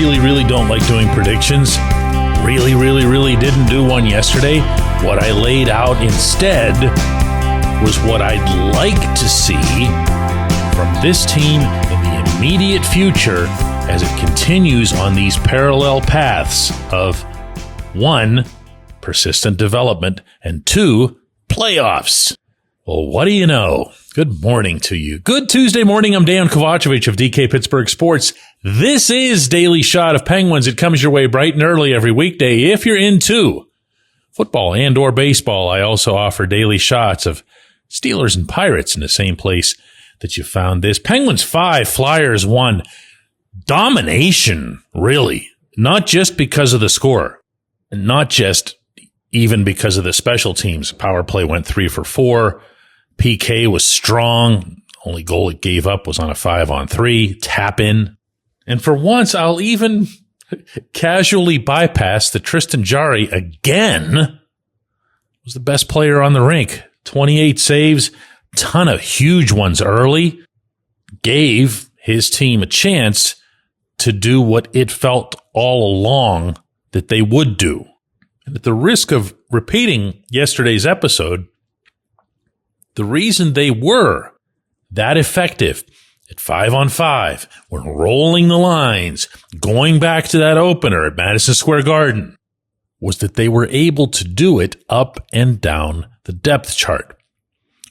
really don't like doing predictions. Really didn't do one yesterday. What I laid out instead was what I'd like to see from this team in the immediate future as it continues on these parallel paths of 1, persistent development, and 2, playoffs. Well, what do you know? Good morning to you. Good Tuesday morning. I'm Dejan Kovacevic of DK Pittsburgh Sports. This is Daily Shot of Penguins. It comes your way bright and early every weekday. If you're into football and or baseball, I also offer daily shots of Steelers and Pirates in the same place that you found this. Penguins 5, Flyers 1. Domination, really. Not just because of the score. Not just even because of the special teams. Power play went 3 for 4. PK was strong. Only goal it gave up was on a 5-on-3 tap in. And for once, I'll even casually bypass that Tristan Jarry again was the best player on the rink. 28 saves, ton of huge ones early. Gave his team a chance to do what it felt all along that they would do. And at the risk of repeating yesterday's episode, the reason they were that effective at 5-on-5, when rolling the lines, going back to that opener at Madison Square Garden, was that they were able to do it up and down the depth chart.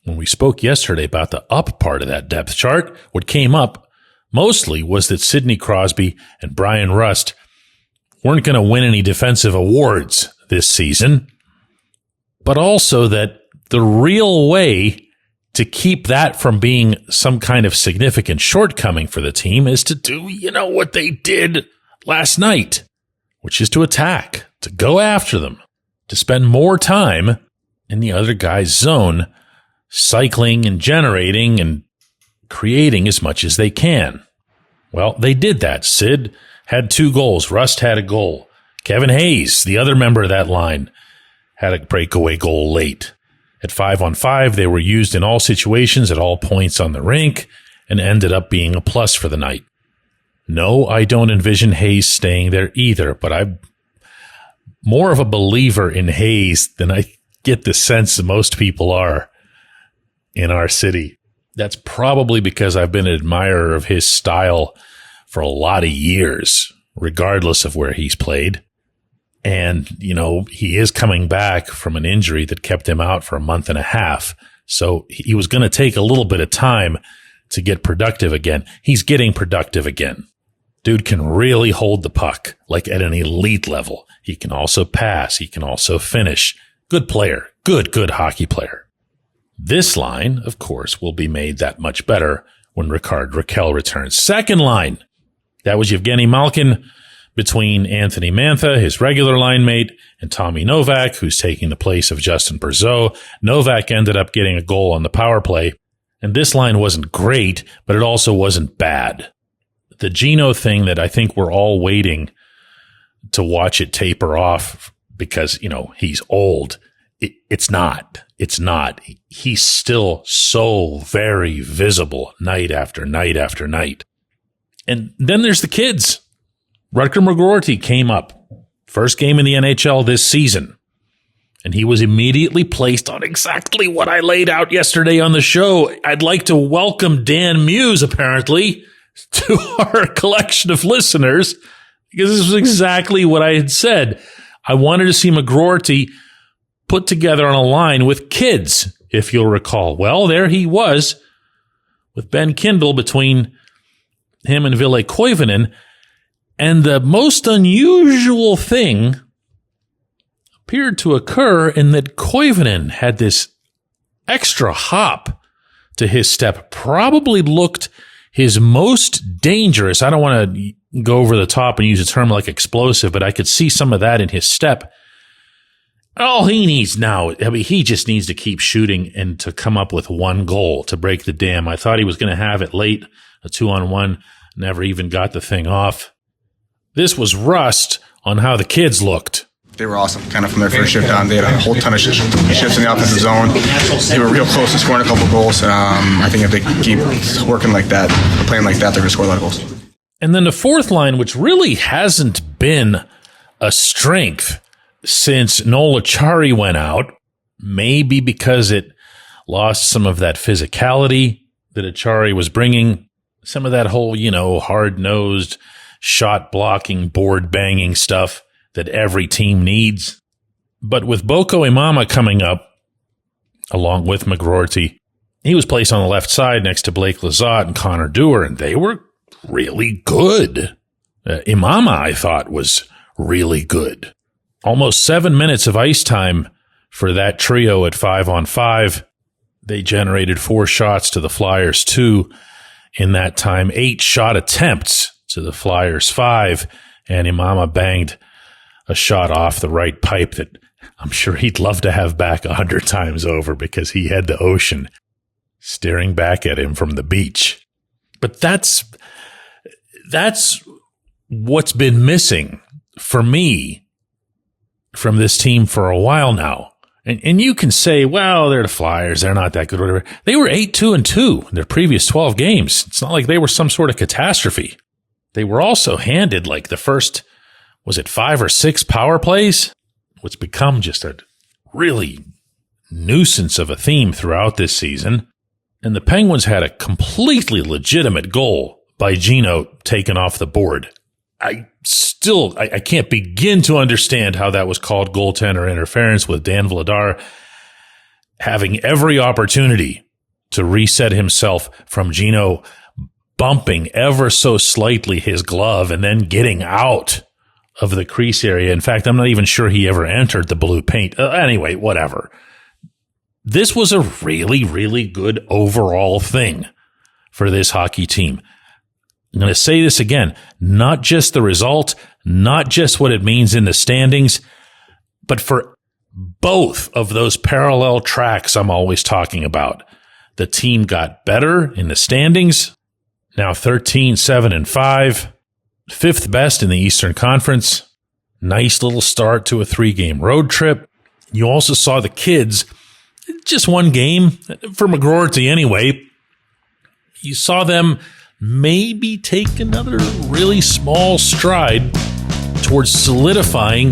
When we spoke yesterday about the up part of that depth chart, what came up mostly was that Sidney Crosby and Brian Rust weren't going to win any defensive awards this season, but also that the real way to keep that from being some kind of significant shortcoming for the team is to do, what they did last night, which is to attack, to go after them, to spend more time in the other guy's zone, cycling and generating and creating as much as they can. Well, they did that. Sid had 2 goals. Rust had a goal. Kevin Hayes, the other member of that line, had a breakaway goal late. At 5-on-5, they were used in all situations at all points on the rink and ended up being a plus for the night. No, I don't envision Hayes staying there either, but I'm more of a believer in Hayes than I get the sense that most people are in our city. That's probably because I've been an admirer of his style for a lot of years, regardless of where he's played. And, he is coming back from an injury that kept him out for a month and a half. So he was going to take a little bit of time to get productive again. He's getting productive again. Dude can really hold the puck, like at an elite level. He can also pass. He can also finish. Good player. Good hockey player. This line, of course, will be made that much better when Rickard Rakell returns. Second line, that was Evgeny Malkin, between Anthony Mantha, his regular line mate, and Tommy Novak, who's taking the place of Justin Berzeau. Novak ended up getting a goal on the power play, and this line wasn't great, but it also wasn't bad. The Gino thing that I think we're all waiting to watch it taper off because, he's old. It's not. It's not. He's still so very visible night after night after night. And then there's the kids. Rutger McGroarty came up, first game in the NHL this season, and he was immediately placed on exactly what I laid out yesterday on the show. I'd like to welcome Dan Muse, apparently, to our collection of listeners, because this was exactly what I had said. I wanted to see McGroarty put together on a line with kids, if you'll recall. Well, there he was with Ben Kindle between him and Ville Koivunen. And the most unusual thing appeared to occur in that Koivunen had this extra hop to his step, probably looked his most dangerous. I don't want to go over the top and use a term like explosive, but I could see some of that in his step. All he needs now, he just needs to keep shooting and to come up with one goal to break the dam. I thought he was going to have it late, a 2-on-1, never even got the thing off. This was Rust on how the kids looked. They were awesome, kind of from their first shift on. They had a whole ton of shifts in the offensive zone. They were real close to scoring a couple goals. I think if they keep working like that, or playing like that, they're going to score a lot of goals. And then the fourth line, which really hasn't been a strength since Noel Acciari went out, maybe because it lost some of that physicality that Acciari was bringing, some of that whole, hard-nosed, shot-blocking, board-banging stuff that every team needs. But with Boko Imama coming up, along with McGroarty, he was placed on the left side next to Blake Lizotte and Connor Dewar, and they were really good. Imama, I thought, was really good. Almost 7 minutes of ice time for that trio at 5-on-5. They generated 4 shots to the Flyers 2 in that time, 8 shot attempts to the Flyers 5, and Imama banged a shot off the right pipe that I'm sure he'd love to have back 100 times over because he had the ocean staring back at him from the beach. But that's what's been missing for me from this team for a while now. And you can say, well, they're the Flyers. They're not that good, whatever. They were 8-2-2 in their previous 12 games. It's not like they were some sort of catastrophe. They were also handed like the first, 5 or 6 power plays, which become just a really nuisance of a theme throughout this season. And the Penguins had a completely legitimate goal by Gino taken off the board. I can't begin to understand how that was called goaltender interference, with Dan Vladar having every opportunity to reset himself from Gino bumping ever so slightly his glove and then getting out of the crease area. In fact, I'm not even sure he ever entered the blue paint. Anyway, whatever. This was a really, really good overall thing for this hockey team. I'm going to say this again, not just the result, not just what it means in the standings, but for both of those parallel tracks I'm always talking about. The team got better in the standings, now 13-7-5, 5th best in the Eastern Conference. Nice little start to a 3-game road trip. You also saw the kids, just one game, for McGroarty anyway. You saw them maybe take another really small stride towards solidifying,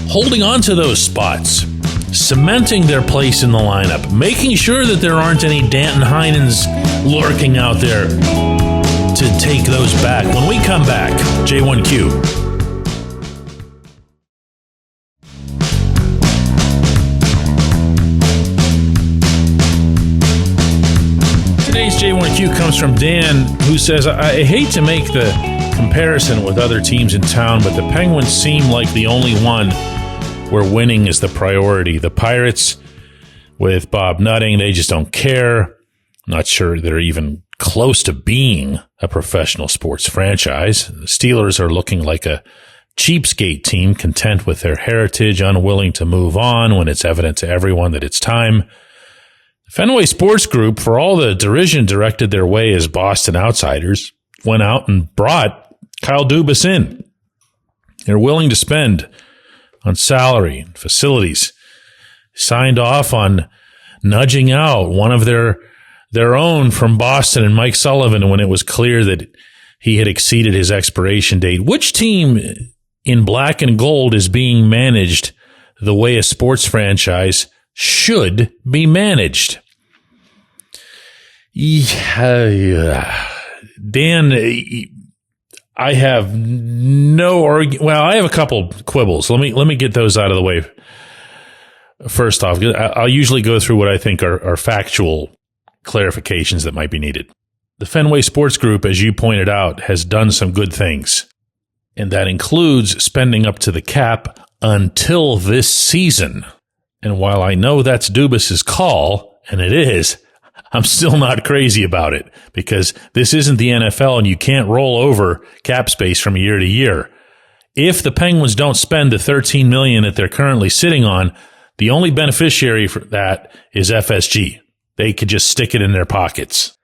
holding on to those spots, cementing their place in the lineup, making sure that there aren't any Danton Heinens lurking out there to take those back. When we come back, J1Q. Today's J1Q comes from Dan, who says, I hate to make the comparison with other teams in town, but the Penguins seem like the only one where winning is the priority. The Pirates, with Bob Nutting, they just don't care. Not sure they're even close to being a professional sports franchise. The Steelers are looking like a cheapskate team, content with their heritage, unwilling to move on when it's evident to everyone that it's time. Fenway Sports Group, for all the derision directed their way as Boston outsiders, went out and brought Kyle Dubas in. They're willing to spend on salary and facilities. Signed off on nudging out one of their own from Boston and Mike Sullivan when it was clear that he had exceeded his expiration date. Which team in black and gold is being managed the way a sports franchise should be managed? Yeah. Dan, I have no argument. Well, I have a couple quibbles. Let me get those out of the way. First off, I'll usually go through what I think are factual clarifications that might be needed. The Fenway Sports Group, as you pointed out, has done some good things, and that includes spending up to the cap until this season. And while I know that's Dubas's call, and it is, I'm still not crazy about it, because this isn't the NFL and you can't roll over cap space from year to year. If the Penguins don't spend the $13 million that they're currently sitting on, the only beneficiary for that is FSG. They could just stick it in their pockets.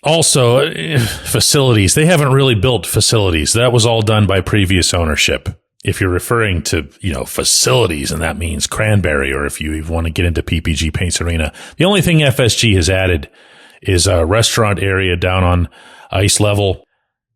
Also, facilities. They haven't really built facilities. That was all done by previous ownership. If you're referring to, facilities, and that means Cranberry, or if you even want to get into PPG Paints Arena, the only thing FSG has added is a restaurant area down on ice level.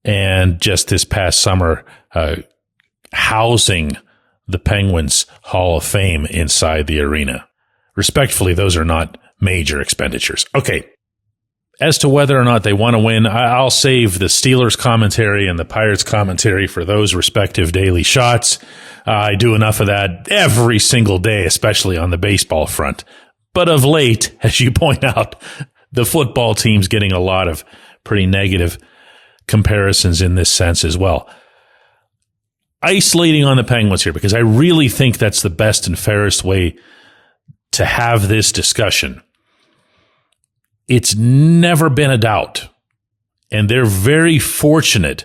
and just this past summer, housing the Penguins Hall of Fame inside the arena. Respectfully, those are not major expenditures. Okay. As to whether or not they want to win, I'll save the Steelers commentary and the Pirates commentary for those respective daily shots. I do enough of that every single day, especially on the baseball front. But of late, as you point out, the football team's getting a lot of pretty negative comparisons in this sense as well. Isolating on the Penguins here, because I really think that's the best and fairest way to have this discussion. It's never been a doubt, and they're very fortunate.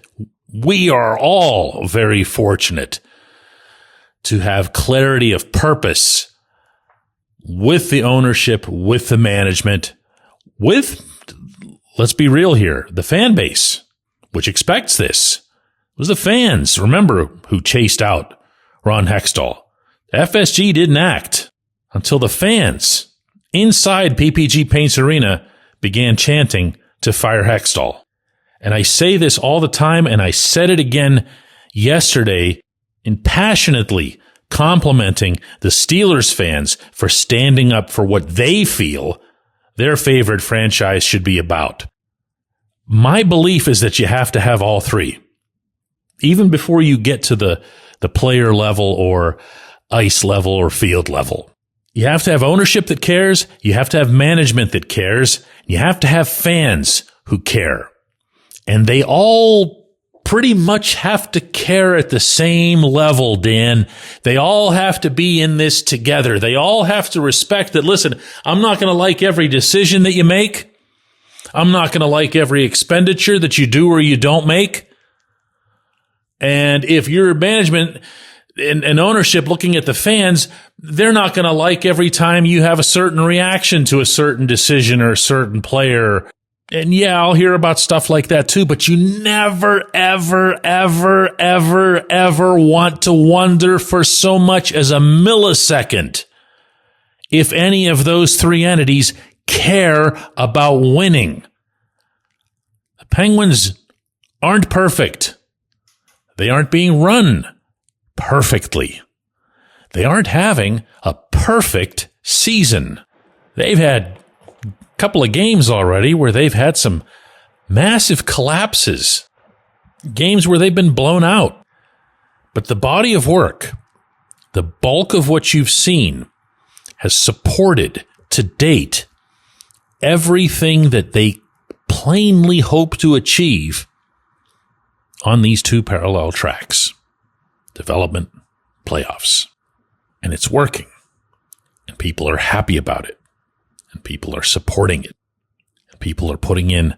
We are all very fortunate to have clarity of purpose with the ownership, with the management, with, let's be real here, the fan base, which expects this. It was the fans, remember, who chased out Ron Hextall. FSG didn't act until the fans inside PPG Paints Arena began chanting to fire Hextall. And I say this all the time, and I said it again yesterday in passionately complimenting the Steelers fans for standing up for what they feel their favorite franchise should be about. My belief is that you have to have all three. Even before you get to the player level or ice level or field level. You have to have ownership that cares. You have to have management that cares. You have to have fans who care. And they all pretty much have to care at the same level, Dan. They all have to be in this together. They all have to respect that, listen, I'm not going to like every decision that you make. I'm not going to like every expenditure that you do or you don't make. And if your management and ownership looking at the fans, they're not going to like every time you have a certain reaction to a certain decision or a certain player. And yeah, I'll hear about stuff like that too, but you never, ever, ever, ever, ever want to wonder for so much as a millisecond if any of those three entities care about winning. The Penguins aren't perfect. They aren't being run perfectly. They aren't having a perfect season. They've had a couple of games already where they've had some massive collapses, games where they've been blown out. But the body of work, the bulk of what you've seen, has supported to date everything that they plainly hope to achieve on these two parallel tracks. Development, playoffs. And it's working. And people are happy about it. And people are supporting it. And people are putting in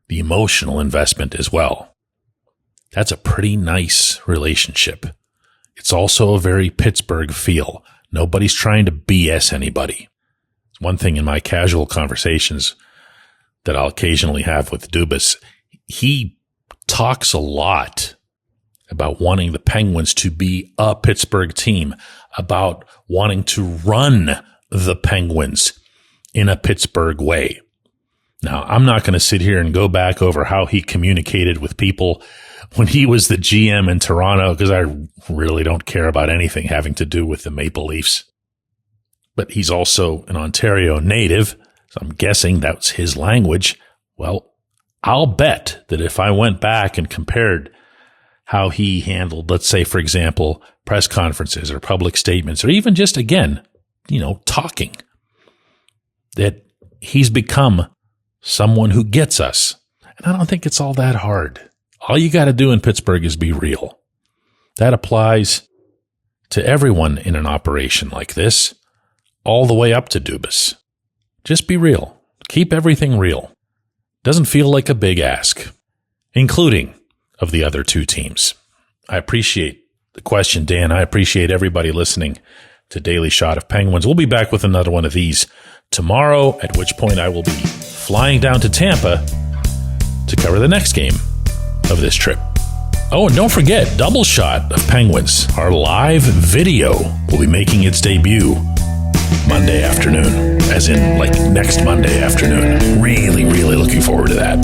the emotional investment as well. That's a pretty nice relationship. It's also a very Pittsburgh feel. Nobody's trying to BS anybody. It's one thing in my casual conversations that I'll occasionally have with Dubas. He talks a lot about wanting the Penguins to be a Pittsburgh team, about wanting to run the Penguins in a Pittsburgh way. Now, I'm not going to sit here and go back over how he communicated with people when he was the GM in Toronto, because I really don't care about anything having to do with the Maple Leafs. But he's also an Ontario native, so I'm guessing that's his language. Well, I'll bet that if I went back and compared how he handled, let's say, for example, press conferences or public statements, or even just, again, talking, that he's become someone who gets us. And I don't think it's all that hard. All you got to do in Pittsburgh is be real. That applies to everyone in an operation like this, all the way up to Dubas. Just be real. Keep everything real. Doesn't feel like a big ask, including of the other two teams. I appreciate the question, Dan. I appreciate everybody listening to Daily Shot of Penguins. We'll be back with another one of these tomorrow, at which point I will be flying down to Tampa to cover the next game of this trip. Oh, and don't forget, Double Shot of Penguins, our live video, will be making its debut Monday afternoon, as in like next Monday afternoon. Really, really looking forward to that.